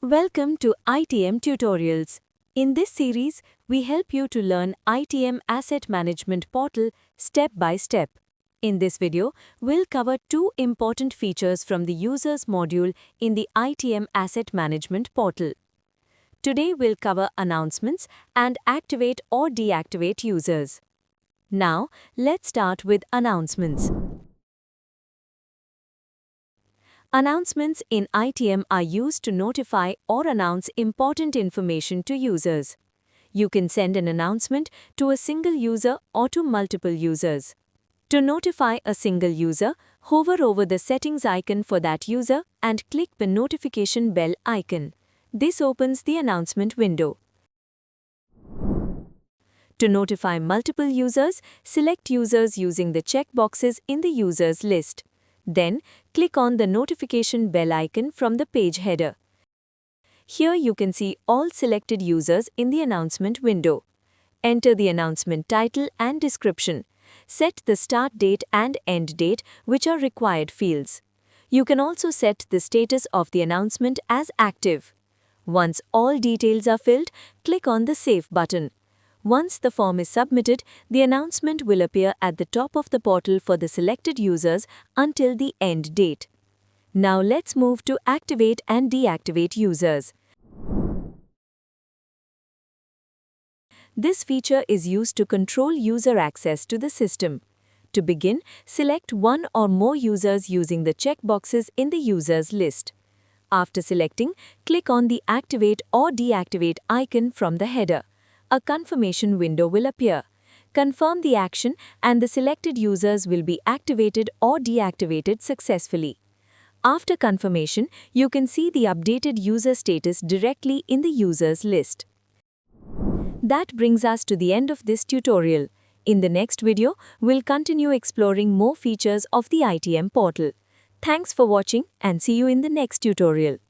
Welcome to ITM Tutorials. In this series, we help you to learn ITM Asset Management portal step by step. In this video, we'll cover two important features from the Users module in the ITM Asset Management portal. Today, we'll cover announcements and activate or deactivate users. Now, let's start with announcements. Announcements in ITM are used to notify or announce important information to users. You can send an announcement to a single user or to multiple users. To notify a single user, hover over the settings icon for that user and click the notification bell icon. This opens the announcement window. To notify multiple users, select users using the checkboxes in the users list. Then, click on the notification bell icon from the page header. Here you can see all selected users in the announcement window. Enter the announcement title and description. Set the start date and end date, which are required fields. You can also set the status of the announcement as active. Once all details are filled, click on the Save button. Once the form is submitted, the announcement will appear at the top of the portal for the selected users until the end date. Now let's move to activate and deactivate users. This feature is used to control user access to the system. To begin, select one or more users using the checkboxes in the users list. After selecting, click on the Activate or Deactivate icon from the header. A confirmation window will appear. Confirm the action and the selected users will be activated or deactivated successfully. After confirmation, you can see the updated user status directly in the users list. That brings us to the end of this tutorial. In the next video, we'll continue exploring more features of the ITM portal. Thanks for watching and see you in the next tutorial.